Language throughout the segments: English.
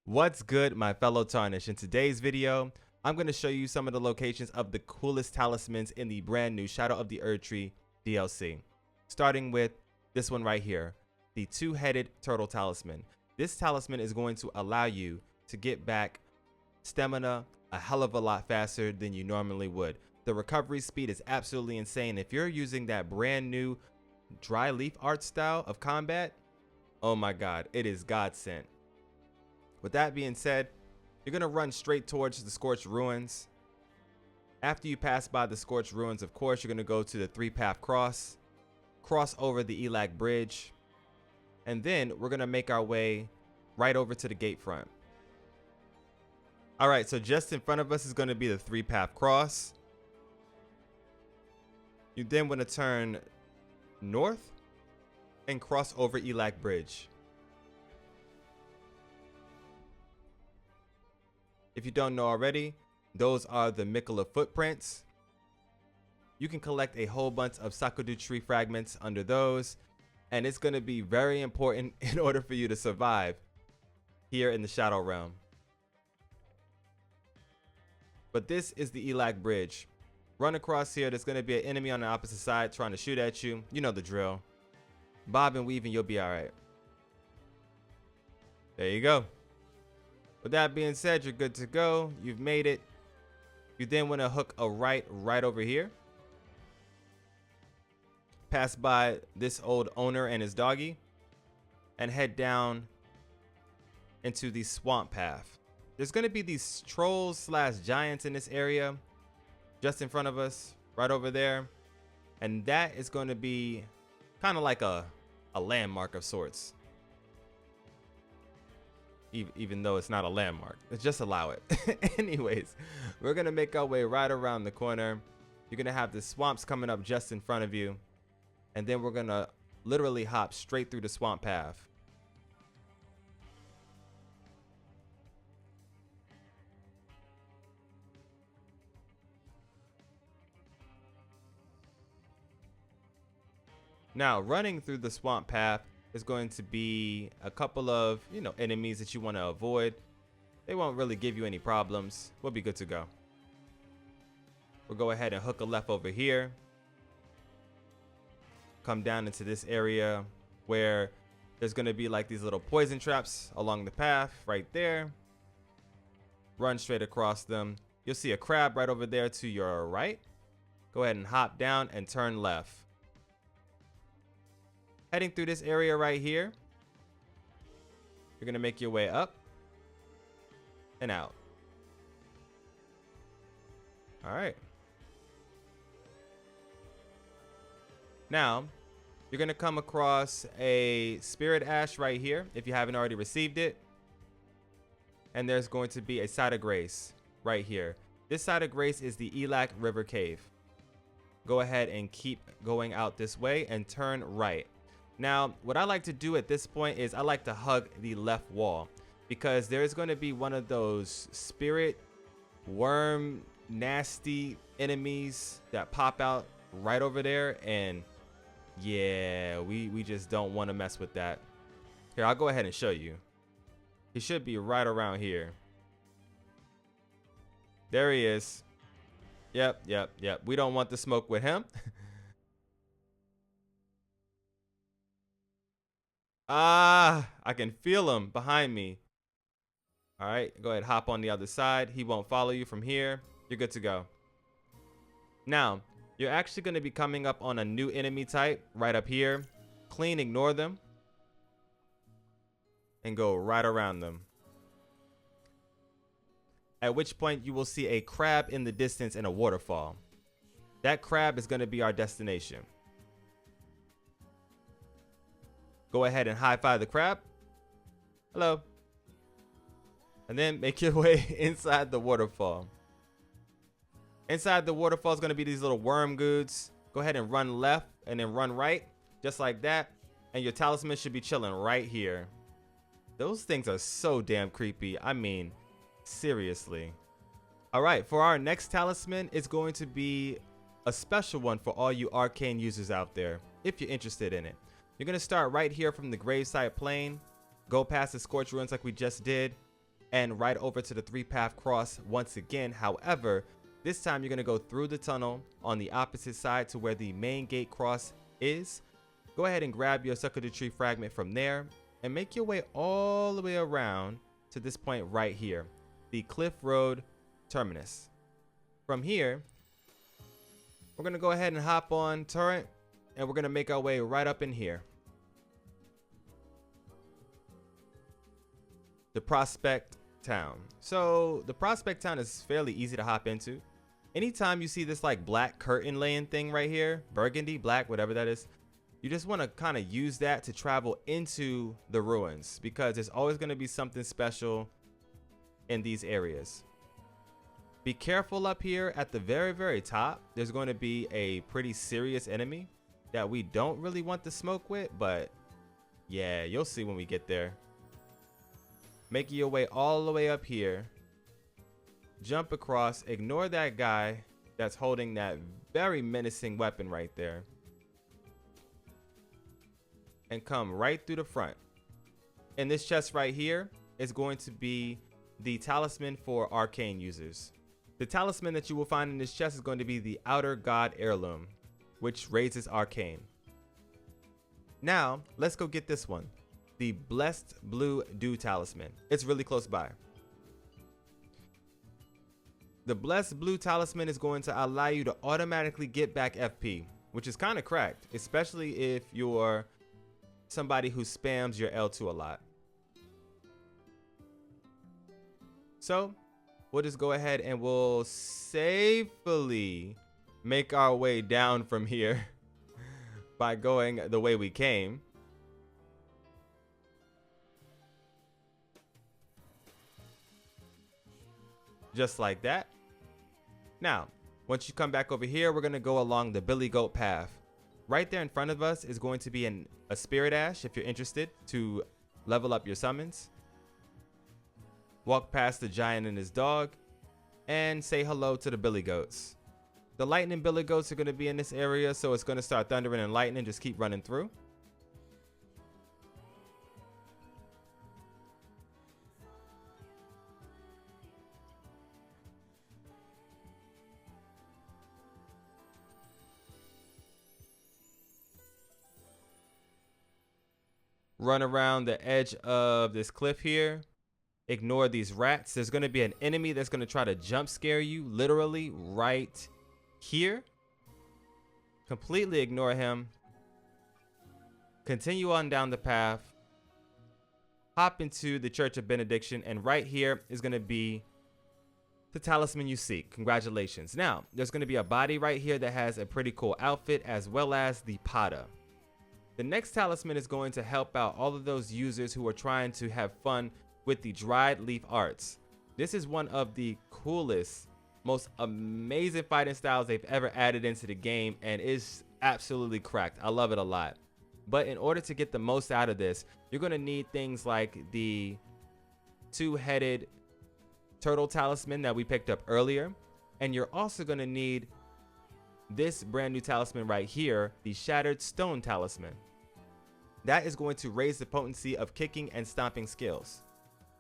What's good, my fellow Tarnish? In today's video, I'm going to show you some of the locations of the coolest talismans in the brand new Shadow of the Erdtree DLC. Starting with this one right here, the two-headed Turtle Talisman. This talisman is going to allow you to get back stamina a hell of a lot faster than you normally would. The recovery speed is absolutely insane. If you're using that brand new dry leaf art style of combat, oh my god, it is godsend. With that being said, you're going to run straight towards the Scorched Ruins. After you pass by the Scorched Ruins, of course, you're going to go to the three-path cross over the Ellac bridge, and then we're going to make our way right over to the gate front. All right, so just in front of us is going to be the three-path cross. You then want to turn north and cross over Ellac bridge. If you don't know already, those are the Mikola footprints. You can collect a whole bunch of Sakudu tree fragments under those, and it's going to be very important in order for you to survive here in the Shadow Realm. But this is the Ellac bridge. Run across here. There's going to be an enemy on the opposite side trying to shoot at you. You know the drill. Bob and weave and you'll be all right. There you go. With that being said, you're good to go. You've made it. You then want to hook a right over here. Pass by this old owner and his doggy, and head down into the swamp path. There's going to be these trolls slash giants in this area just in front of us, right over there. And that is going to be kind of like a landmark of sorts. Even though it's not a landmark, just allow it. Anyways, we're gonna make our way right around the corner. You're gonna have the swamps coming up just in front of you, and then we're gonna literally hop straight through the swamp path. Now, running through the swamp path is going to be a couple of, enemies that you want to avoid. They won't really give you any problems. We'll be good to go. We'll go ahead and hook a left over here. Come down into this area where there's going to be like these little poison traps along the path right there. Run straight across them. You'll see a crab right over there to your right. Go ahead and hop down and turn left. Heading through this area right here, you're going to make your way up and out. All right. Now, you're going to come across a spirit ash right here if you haven't already received it. And there's going to be a site of grace right here. This site of grace is the Ellac River Cave. Go ahead and keep going out this way and turn right. Now, what I like to do at this point is I like to hug the left wall, because there's going to be one of those spirit worm nasty enemies that pop out right over there, and yeah, we just don't want to mess with that. Here, I'll go ahead and show you. He should be right around here. There he is. Yep. We don't want the smoke with him. I can feel him behind me. All right, go ahead, hop on the other side. He won't follow you from here. You're good to go. Now, you're actually going to be coming up on a new enemy type right up here. Clean, ignore them, and go right around them. At which point you will see a crab in the distance and a waterfall. That crab is going to be our destination. Go ahead and high-five the crab. Hello. And then make your way inside the waterfall. Inside the waterfall is going to be these little worm goods. Go ahead and run left and then run right, just like that. And your talisman should be chilling right here. Those things are so damn creepy. I mean, seriously. All right, for our next talisman, it's going to be a special one for all you arcane users out there, if you're interested in it. You're going to start right here from the gravesite plane, go past the Scorched Ruins like we just did, and right over to the 3-path cross once again. However, this time you're going to go through the tunnel on the opposite side to where the main gate cross is. Go ahead and grab your Sucker the Tree fragment from there and make your way all the way around to this point right here, the Cliff Road terminus. From here, we're going to go ahead and hop on Turret, and we're going to make our way right up in here. The Prospect Town. So the Prospect Town is fairly easy to hop into. Anytime you see this like black curtain laying thing right here, burgundy, black, whatever that is, you just want to kind of use that to travel into the ruins, because there's always going to be something special in these areas. Be careful up here at the very top. There's going to be a pretty serious enemy that we don't really want to smoke with, but yeah, you'll see when we get there. Make your way all the way up here. Jump across. Ignore that guy that's holding that very menacing weapon right there. And come right through the front. And this chest right here is going to be the talisman for arcane users. The talisman that you will find in this chest is going to be the Outer God Heirloom, which raises arcane. Now, let's go get this one. The Blessed Blue Dew Talisman. It's really close by. The Blessed Blue Talisman is going to allow you to automatically get back FP, which is kind of cracked, especially if you're somebody who spams your L2 a lot. So we'll just go ahead and we'll safely make our way down from here by going the way we came. Just like that. Now, once you come back over here, we're going to go along the Billy Goat path. Right there in front of us is going to be a Spirit Ash if you're interested to level up your summons. Walk past the giant and his dog and say hello to the Billy Goats. The lightning Billy Goats are going to be in this area, so it's going to start thundering and lightning. Just keep running through. Run around the edge of this cliff here. Ignore these rats. There's going to be an enemy that's going to try to jump scare you literally right here. Completely ignore him. Continue on down the path. Hop into the Church of Benediction, and right here is going to be the talisman you seek. Congratulations. Now, there's going to be a body right here that has a pretty cool outfit, as well as the Pada. The next talisman is going to help out all of those users who are trying to have fun with the dried leaf arts. This is one of the coolest, most amazing fighting styles they've ever added into the game, and is absolutely cracked. I love it a lot. But in order to get the most out of this, you're going to need things like the two-headed Turtle Talisman that we picked up earlier, and you're also going to need this brand new talisman right here, the Shattered Stone Talisman. That is going to raise the potency of kicking and stomping skills.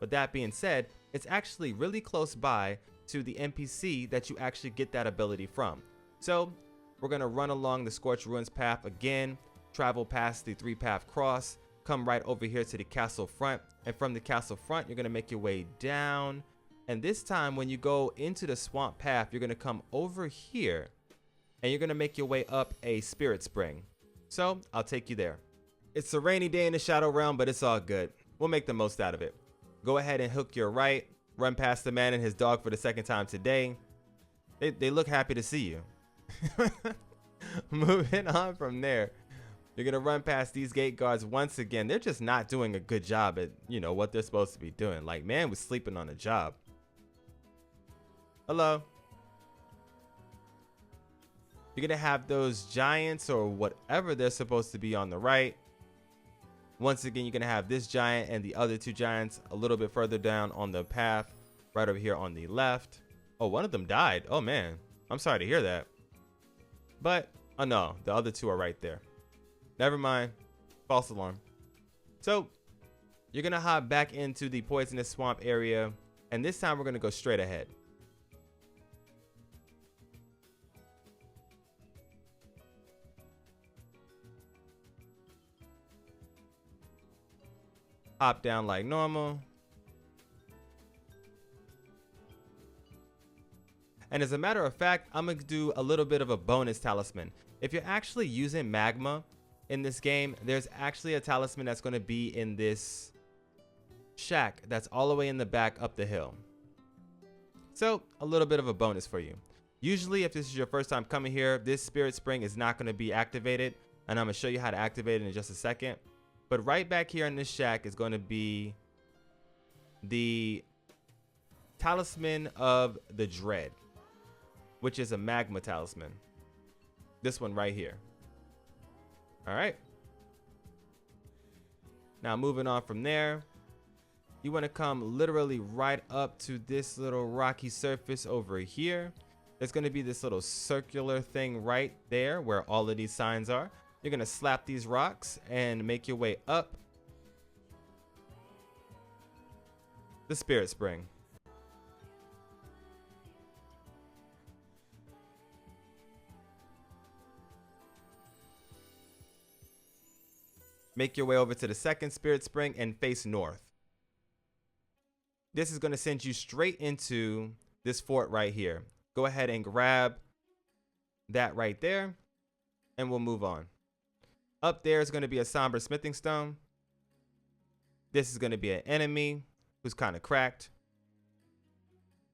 But that being said, it's actually really close by to the NPC that you actually get that ability from. So we're going to run along the Scorched Ruins path again, travel past the 3-path cross, come right over here to the castle front, and from the castle front you're going to make your way down, and this time when you go into the swamp path, you're going to come over here and you're going to make your way up a spirit spring. So I'll take you there. It's a rainy day in the Shadow Realm, but it's all good. We'll make the most out of it. Go ahead and hook your right, run past the man and his dog for the second time today. They look happy to see you. Moving on from there, you're going to run past these gate guards once again. They're just not doing a good job at, what they're supposed to be doing. Like, man was sleeping on a job. Hello. You're going to have those giants or whatever they're supposed to be on the right. Once again, you're going to have this giant and the other two giants a little bit further down on the path, right over here on the left. Oh, one of them died. Oh, man. I'm sorry to hear that. But, oh no, the other two are right there. Never mind. False alarm. So, You're gonna hop back into the poisonous swamp area, and this time we're gonna go straight ahead. Hop down like normal. And as a matter of fact, I'm gonna do a little bit of a bonus talisman. If you're actually using magma in this game, there's actually a talisman that's gonna be in this shack that's all the way in the back up the hill. So a little bit of a bonus for you. Usually if this is your first time coming here, this spirit spring is not gonna be activated, and I'm gonna show you how to activate it in just a second. But right back here in this shack is going to be the Talisman of the Dread, which is a magma talisman. This one right here. All right. Now moving on from there, you want to come literally right up to this little rocky surface over here. There's going to be this little circular thing right there where all of these signs are. You're going to slap these rocks and make your way up the spirit spring. Make your way over to the second spirit spring and face north. This is going to send you straight into this fort right here. Go ahead and grab that right there, and we'll move on. Up there is going to be a somber smithing stone. This is going to be an enemy who's kind of cracked.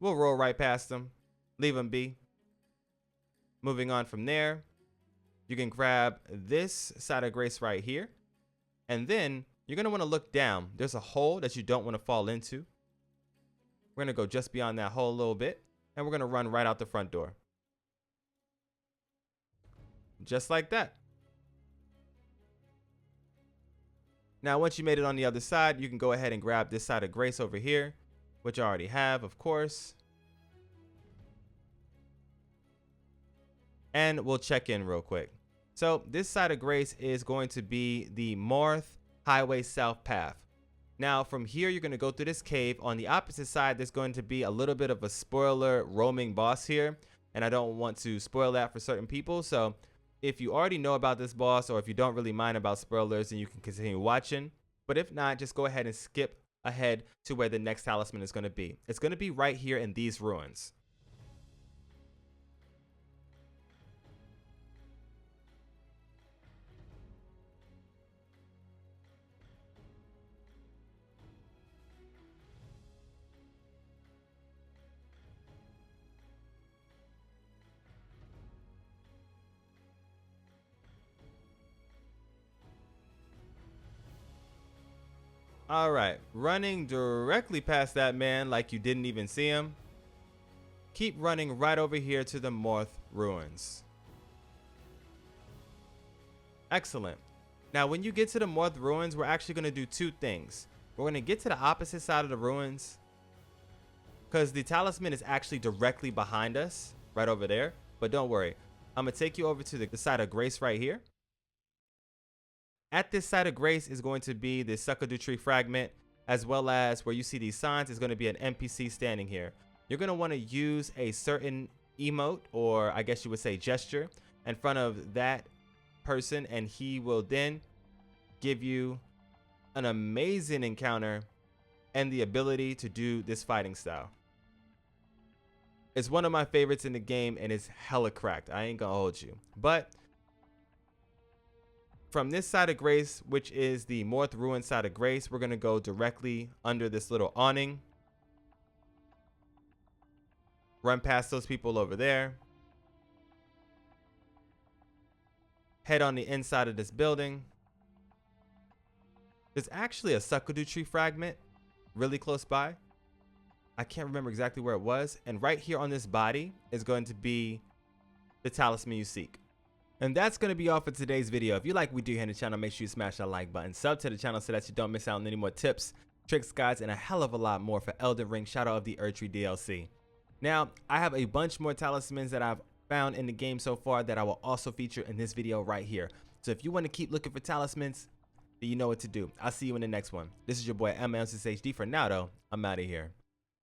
We'll roll right past them, leave them be. Moving on from there, you can grab this side of grace right here. And then you're going to want to look down. There's a hole that you don't want to fall into. We're going to go just beyond that hole a little bit, and we're going to run right out the front door. Just like that. Now, once you made it on the other side, you can go ahead and grab this side of grace over here, which I already have, of course. And we'll check in real quick. So this side of grace is going to be the Marth Highway South Path. Now from here, you're going to go through this cave. On the opposite side, there's going to be a little bit of a spoiler roaming boss here. And I don't want to spoil that for certain people. So if you already know about this boss, or if you don't really mind about spoilers, then you can continue watching. But if not, just go ahead and skip ahead to where the next talisman is going to be. It's going to be right here in these ruins. All right, running directly past that man like you didn't even see him. Keep running right over here to the Marth ruins. Excellent. Now, when you get to the Marth ruins, we're actually going to do two things. We're going to get to the opposite side of the ruins, because the talisman is actually directly behind us, right over there. But don't worry, I'm going to take you over to the side of grace right here. At this side of grace is going to be the Suckadu tree fragment, as well as where you see these signs is going to be an NPC standing here. You're going to want to use a certain emote, or I guess you would say gesture, in front of that person, and he will then give you an amazing encounter and the ability to do this fighting style. It's one of my favorites in the game, and it's hella cracked. I ain't gonna hold you. But from this side of grace, which is the Marth Ruin side of grace, we're gonna go directly under this little awning. Run past those people over there. Head on the inside of this building. There's actually a Suckadu tree fragment really close by. I can't remember exactly where it was. And right here on this body is going to be the talisman you seek. And that's going to be all for today's video. If you like what we do here on the channel, make sure you smash that like button. Sub to the channel so that you don't miss out on any more tips, tricks, guides, and a hell of a lot more for Elden Ring Shadow of the Erdtree DLC. Now, I have a bunch more talismans that I've found in the game so far that I will also feature in this video right here. So if you want to keep looking for talismans, then you know what to do. I'll see you in the next one. This is your boy MSensei HD. For now though, I'm out of here.